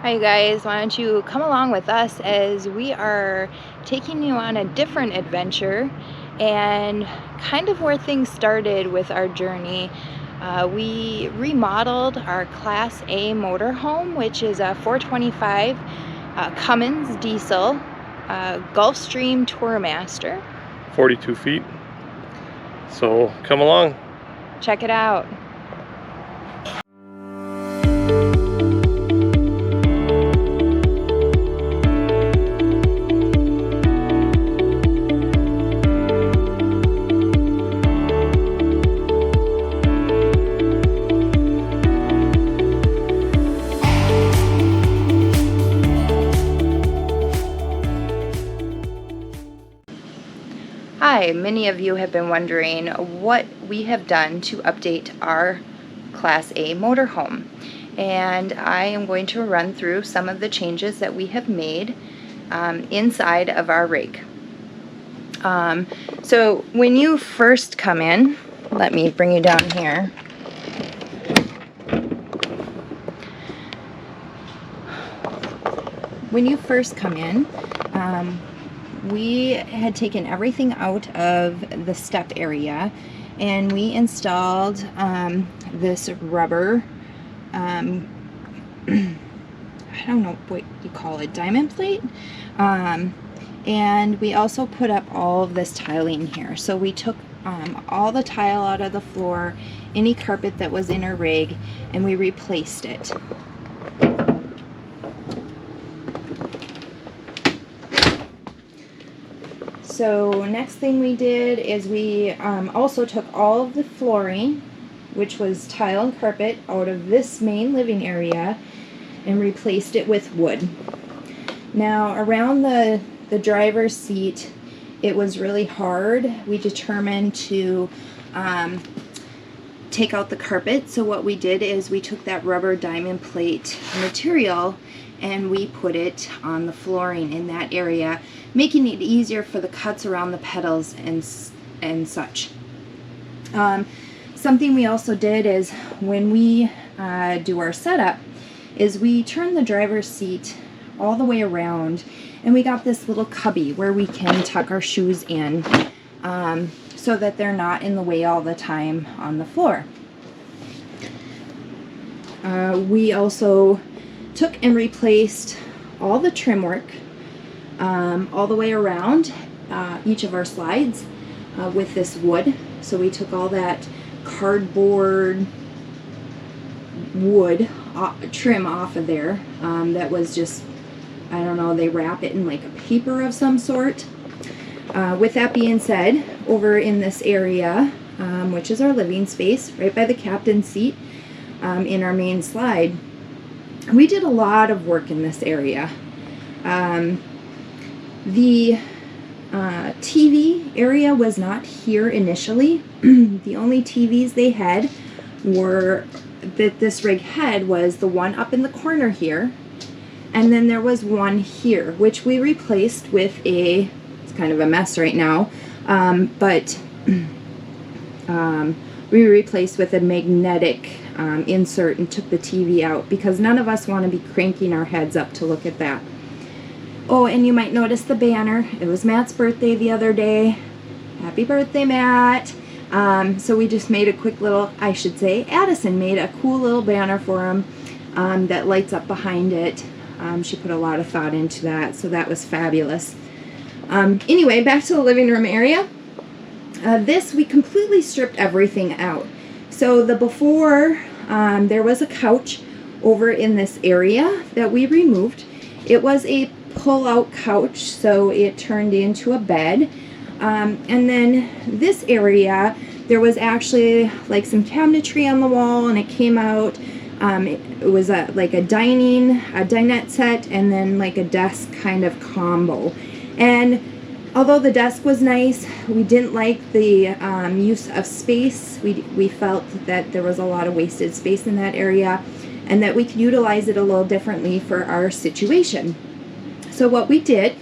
Hi guys, why don't you come along with us as we are taking you on a different adventure and kind of where things started with our journey. We remodeled our Class A motorhome, which is a 425 Cummins diesel Gulfstream Tourmaster. 42 feet. So come along. Check it out. Hi, many of you have been wondering what we have done to update our Class A motorhome, and I am going to run through some of the changes that we have made inside of our rig. So when you first come in, let me bring you down here. When you first come in, we had taken everything out of the step area and we installed this rubber, I don't know what you call it, diamond plate. And we also put up all of this tiling here. So we took all the tile out of the floor, any carpet that was in our rig, and we replaced it. So next thing we did is we also took all of the flooring, which was tile and carpet, out of this main living area and replaced it with wood. Now around the driver's seat, it was really hard. We determined to take out the carpet. So what we did is we took that rubber diamond plate material and we put it on the flooring in that area, making it easier for the cuts around the pedals and such. Something we also did is when we do our setup is we turn the driver's seat all the way around, and we got this little cubby where we can tuck our shoes in so that they're not in the way all the time on the floor. We also took and replaced all the trim work all the way around each of our slides with this wood. So we took all that cardboard wood trim off of there that was just, I don't know, they wrap it in like a paper of some sort. With that being said, over in this area, which is our living space, right by the captain's seat in our main slide, we did a lot of work in this area. The TV area was not here initially. The only TVs they had were that this rig had was the one up in the corner here, and then there was one here, which we replaced with it's kind of a mess right now, but we replaced with a magnetic insert and took the TV out because none of us want to be cranking our heads up to look at that. Oh, and you might notice the banner. It was Matt's birthday the other day. Happy birthday, Matt. So we just made a quick little, I should say, Addison made a cool little banner for him that lights up behind it. She put a lot of thought into that, so that was fabulous. Anyway, back to the living room area. This, we completely stripped everything out. So the before, there was a couch over in this area that we removed. It was a pull-out couch, so it turned into a bed. And then this area, there was actually like some cabinetry on the wall, and it came out. It was like a dinette set, and then like a desk kind of combo. And although the desk was nice, we didn't like the use of space. We felt that there was a lot of wasted space in that area, and that we could utilize it a little differently for our situation. So what we did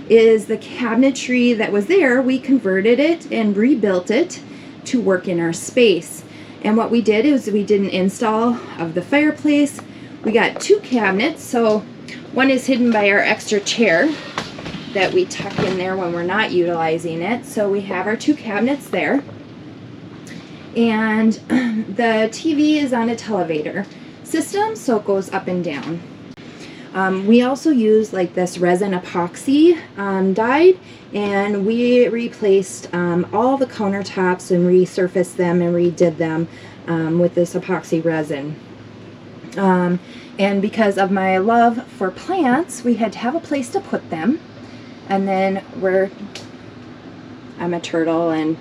is the cabinetry that was there, we converted it and rebuilt it to work in our space. And what we did is we did an install of the fireplace. We got 2 cabinets, so one is hidden by our extra chair that we tuck in there when we're not utilizing it. So we have our 2 cabinets there. And the TV is on a televator system, so it goes up and down. We also use like this resin epoxy dyed, and we replaced all the countertops and resurfaced them and redid them with this epoxy resin. And because of my love for plants, we had to have a place to put them. And then I'm a turtle and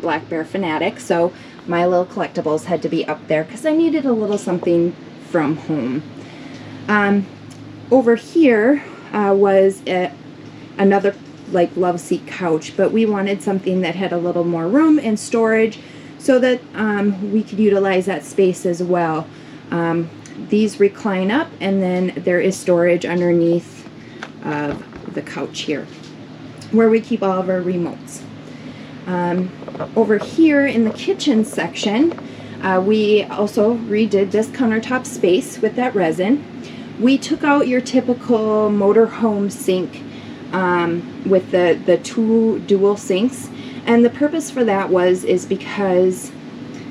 black bear fanatic, so my little collectibles had to be up there because I needed a little something from home. Over here was another like love seat couch, but we wanted something that had a little more room and storage so that we could utilize that space as well. These recline up, and then there is storage underneath of the couch here where we keep all of our remotes. Over here in the kitchen section, we also redid this countertop space with that resin. We took out your typical motorhome sink with the 2 dual sinks, and the purpose for that is because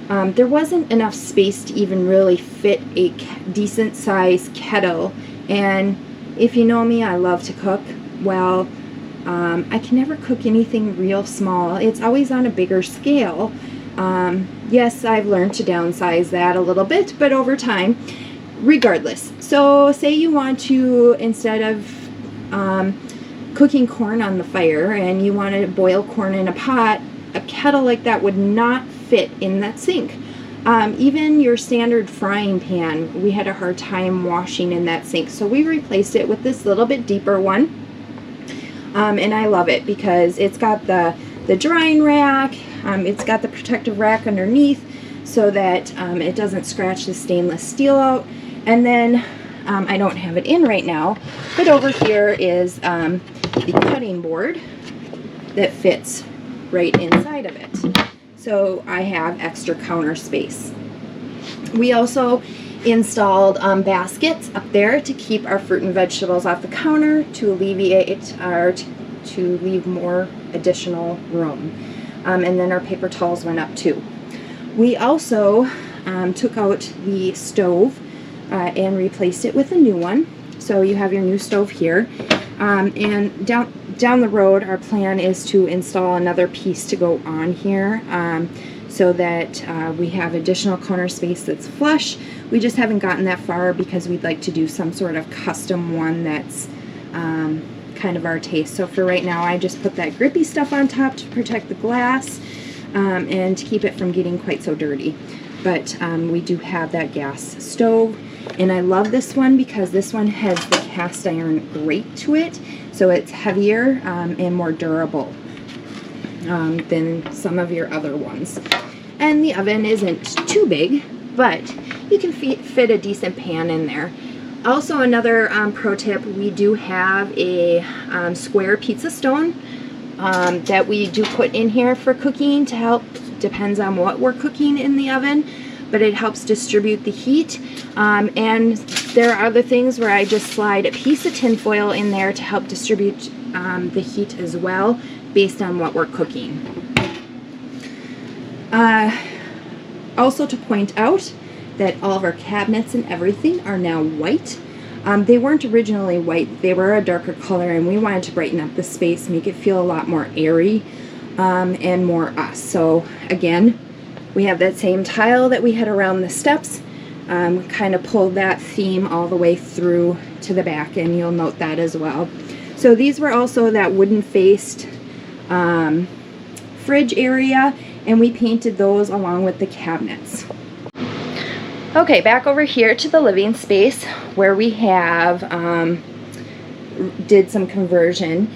there wasn't enough space to even really fit a decent sized kettle. And if you know me, I love to cook. Well, I can never cook anything real small. It's always on a bigger scale. Yes, I've learned to downsize that a little bit, but over time, regardless. So say you want to, instead of cooking corn on the fire and you want to boil corn in a pot, a kettle like that would not fit in that sink. Even your standard frying pan, we had a hard time washing in that sink. So we replaced it with this little bit deeper one. And I love it because it's got the drying rack, it's got the protective rack underneath so that it doesn't scratch the stainless steel out. And then I don't have it in right now, but over here is the cutting board that fits right inside of it. So I have extra counter space. We also installed baskets up there to keep our fruit and vegetables off the counter to alleviate or to leave more additional room. And then our paper towels went up too. We also took out the stove and replaced it with a new one. So you have your new stove here. And down the road, our plan is to install another piece to go on here so that we have additional counter space that's flush. We just haven't gotten that far because we'd like to do some sort of custom one that's kind of our taste. So for right now, I just put that grippy stuff on top to protect the glass and to keep it from getting quite so dirty. But we do have that gas stove. And I love this one because this one has the cast iron grate to it, so it's heavier and more durable than some of your other ones. And the oven isn't too big, but you can fit a decent pan in there. Also, another pro tip, we do have a square pizza stone that we do put in here for cooking to help, depends on what we're cooking in the oven, but it helps distribute the heat. And there are other things where I just slide a piece of tin foil in there to help distribute the heat as well based on what we're cooking. Also to point out that all of our cabinets and everything are now white. They weren't originally white, they were a darker color, and we wanted to brighten up the space, make it feel a lot more airy and more us. So again, we have that same tile that we had around the steps, kind of pulled that theme all the way through to the back, and you'll note that as well. So these were also that wooden faced fridge area, and we painted those along with the cabinets. Okay, back over here to the living space where we have did some conversion.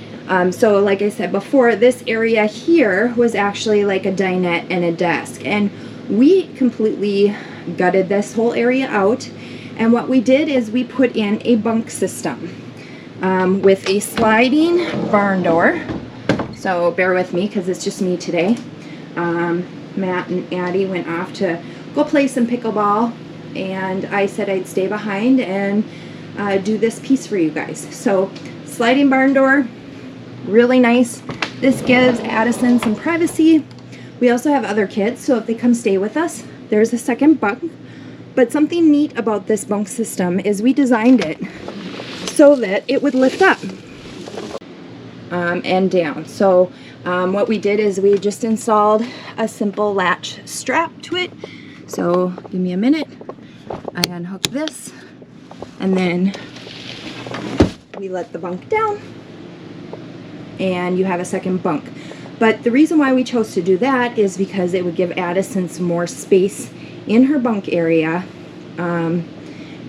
So like I said before, this area here was actually like a dinette and a desk, and we completely gutted this whole area out, and what we did is we put in a bunk system with a sliding barn door. So bear with me because it's just me today. Matt and Addie went off to go play some pickleball and I said I'd stay behind and do this piece for you guys. So sliding barn door, really nice. This gives Addison some privacy. We also have other kids, so if they come stay with us, there's a second bunk. But something neat about this bunk system is we designed it so that it would lift up and down. So what we did is we just installed a simple latch strap to it. So give me a minute. I unhook this, and then we let the bunk down, and you have a second bunk. But the reason why we chose to do that is because it would give Addison some more space in her bunk area,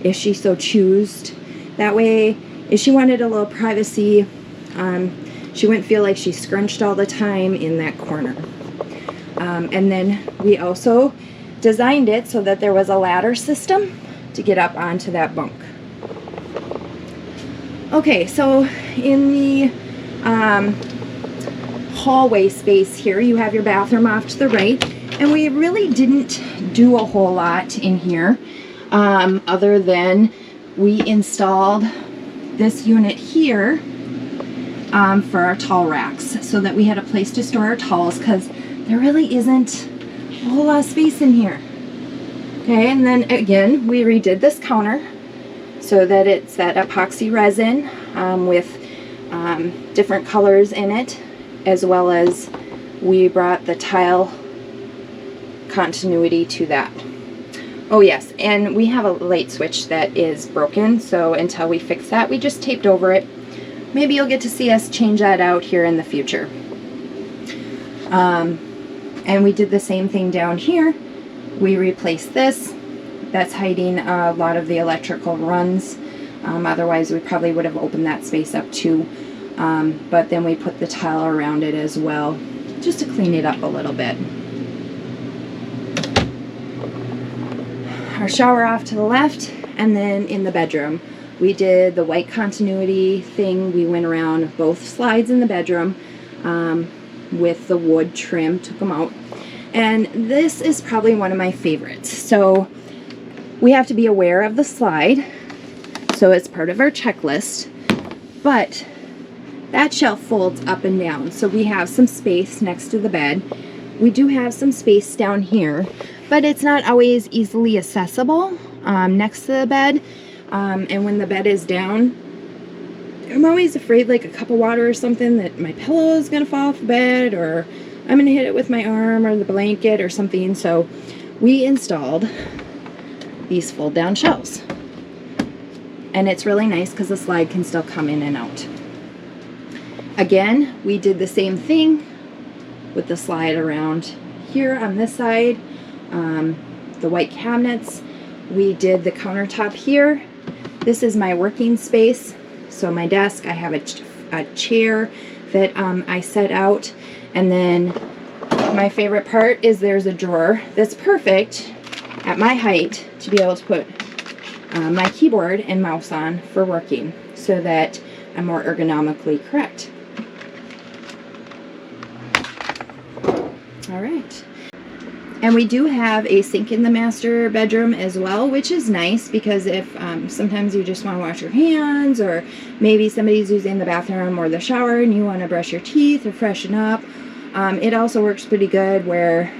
if she so chose. That way, if she wanted a little privacy, she wouldn't feel like she's scrunched all the time in that corner. And then we also designed it so that there was a ladder system to get up onto that bunk. Okay, so in the hallway space here, you have your bathroom off to the right, and we really didn't do a whole lot in here, other than we installed this unit here for our towel racks, so that we had a place to store our towels, because there really isn't a whole lot of space in here. Okay, and then again, we redid this counter so that it's that epoxy resin with different colors in it, as well as we brought the tile continuity to that. Oh yes, and we have a light switch that is broken, so until we fix that, we just taped over it. Maybe you'll get to see us change that out here in the future. And we did the same thing down here. We replaced this. That's hiding a lot of the electrical runs. Otherwise, we probably would have opened that space up too. But then we put the tile around it as well, just to clean it up a little bit. Our shower off to the left, and then in the bedroom, we did the white continuity thing. We went around both slides in the bedroom with the wood trim, took them out. And this is probably one of my favorites. So we have to be aware of the slide, so it's part of our checklist, but that shelf folds up and down, so we have some space next to the bed. We do have some space down here, but it's not always easily accessible next to the bed. And when the bed is down, I'm always afraid like a cup of water or something that my pillow is gonna fall off the bed, or I'm gonna hit it with my arm or the blanket or something. So we installed these fold down shelves, and it's really nice because the slide can still come in and out. Again, we did the same thing with the slide around here on this side, the white cabinets. We did the countertop here. This is my working space. So my desk, I have a chair that I set out, and then my favorite part is there's a drawer that's perfect at my height to be able to put my keyboard and mouse on for working, so that I'm more ergonomically correct. All right. And we do have a sink in the master bedroom as well, which is nice because if sometimes you just want to wash your hands, or maybe somebody's using the bathroom or the shower and you want to brush your teeth or freshen up. It also works pretty good where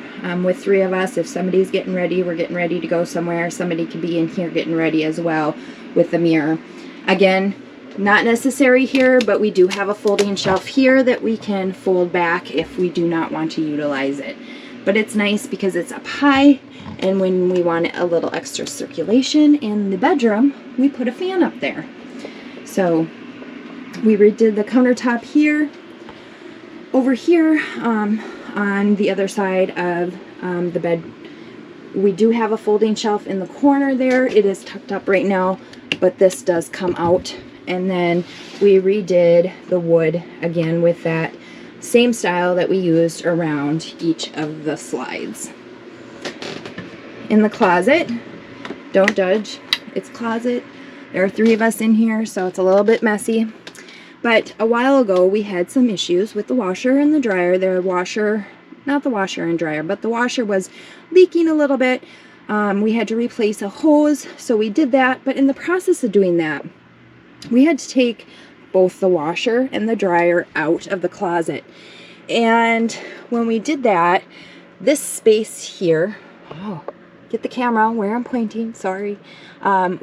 with three of us, if somebody's getting ready, we're getting ready to go somewhere, somebody can be in here getting ready as well with the mirror. Again, not necessary here, but we do have a folding shelf here that we can fold back if we do not want to utilize it. But it's nice because it's up high, and when we want a little extra circulation in the bedroom, we put a fan up there. So we redid the countertop here. Over here on the other side of the bed, we do have a folding shelf in the corner there. It is tucked up right now, but this does come out. And then we redid the wood again with that same style that we used around each of the slides. In the closet, don't judge, it's closet. There are three of us in here, so it's a little bit messy. But a while ago, we had some issues with the washer and the dryer. The washer, not the washer and dryer, but the washer was leaking a little bit. We had to replace a hose, so we did that. But in the process of doing that, we had to take both the washer and the dryer out of the closet. And when we did that, this space here, oh, get the camera where I'm pointing, sorry,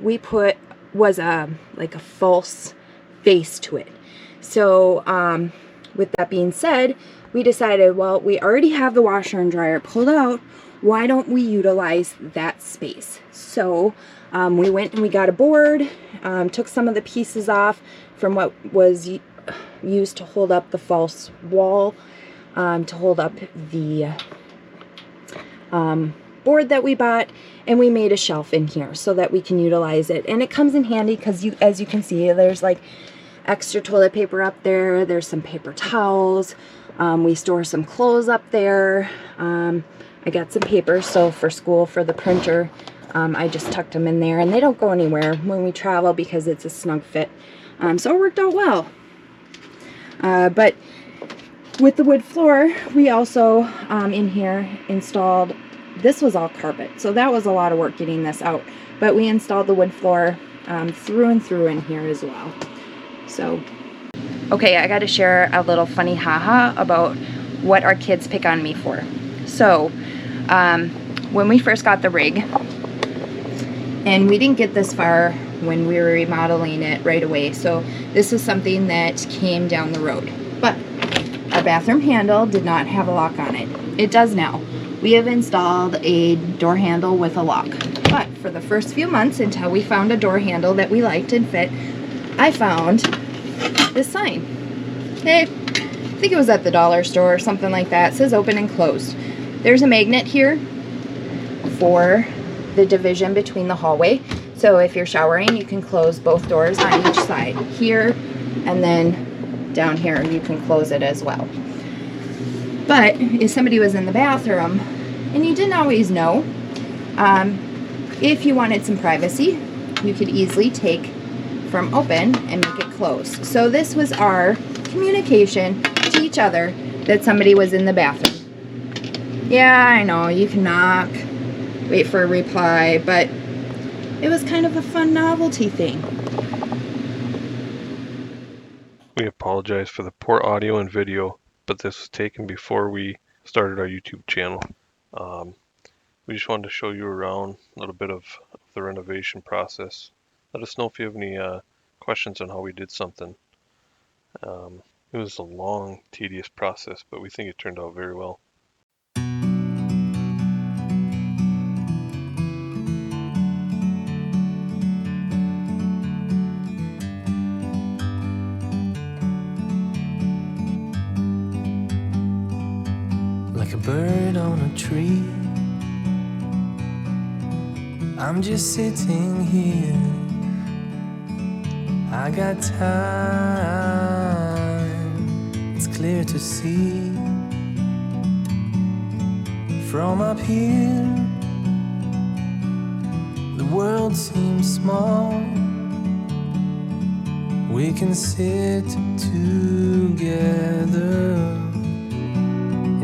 we put was like a false face to it. So with that being said, we decided, well, we already have the washer and dryer pulled out, why don't we utilize that space? So we went and we got a board, took some of the pieces off from what was used to hold up the false wall, to hold up the board that we bought, and we made a shelf in here so that we can utilize it. And it comes in handy because as you can see, there's like extra toilet paper up there, there's some paper towels, we store some clothes up there. I got some papers, so for school, for the printer, I just tucked them in there, and they don't go anywhere when we travel because it's a snug fit. So it worked out well. But with the wood floor, we also in here installed, this was all carpet, so that was a lot of work getting this out, but we installed the wood floor through and through in here as well. So okay, I got to share a little funny haha about what our kids pick on me for. So when we first got the rig, and we didn't get this far when we were remodeling it right away, so this was something that came down the road, but our bathroom handle did not have a lock on it. It does now. We have installed a door handle with a lock, but for the first few months until we found a door handle that we liked and fit, I found this sign. Okay, I think it was at the dollar store or something like that. It says open and closed. There's a magnet here for the division between the hallway. So if you're showering, you can close both doors on each side. Here and then down here, you can close it as well. But if somebody was in the bathroom and you didn't always know, if you wanted some privacy, you could easily take from open and make it closed. So this was our communication to each other that somebody was in the bathroom. Yeah, I know, you can knock, wait for a reply, but it was kind of a fun novelty thing. We apologize for the poor audio and video, but this was taken before we started our YouTube channel. We just wanted to show you around a little bit of the renovation process. Let us know if you have any questions on how we did something. It was a long, tedious process, but we think it turned out very well. Like a bird on a tree, I'm just sitting here. I got time, it's clear to see. From up here, the world seems small. We can sit together.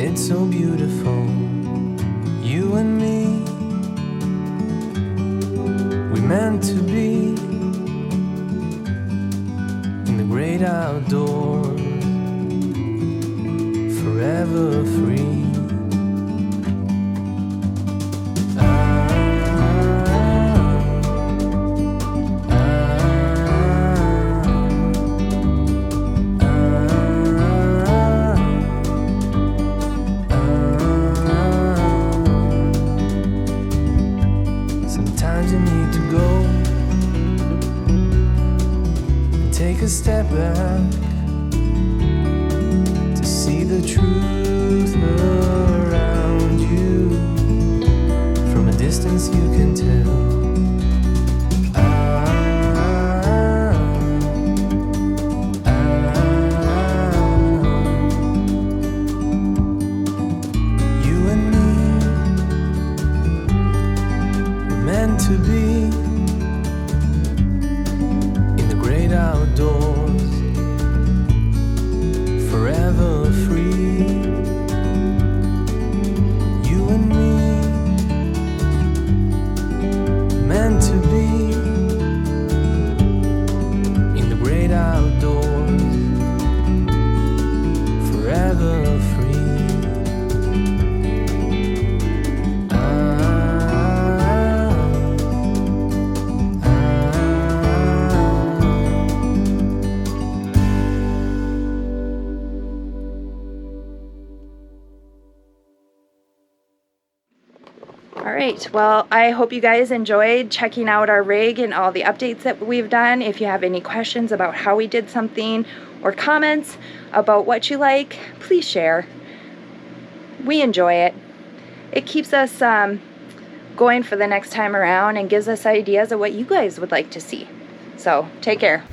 It's so beautiful, you and me. We meant to be in the great outdoors, forever free. Take a step back to see the truth around you. From a distance you can tell. You and me were meant to be outdoors, forever free. You and me, right, well, I hope you guys enjoyed checking out our rig and all the updates that we've done. If you have any questions about how we did something or comments about what you like, please share. We enjoy it. It keeps us going for the next time around and gives us ideas of what you guys would like to see. So, take care.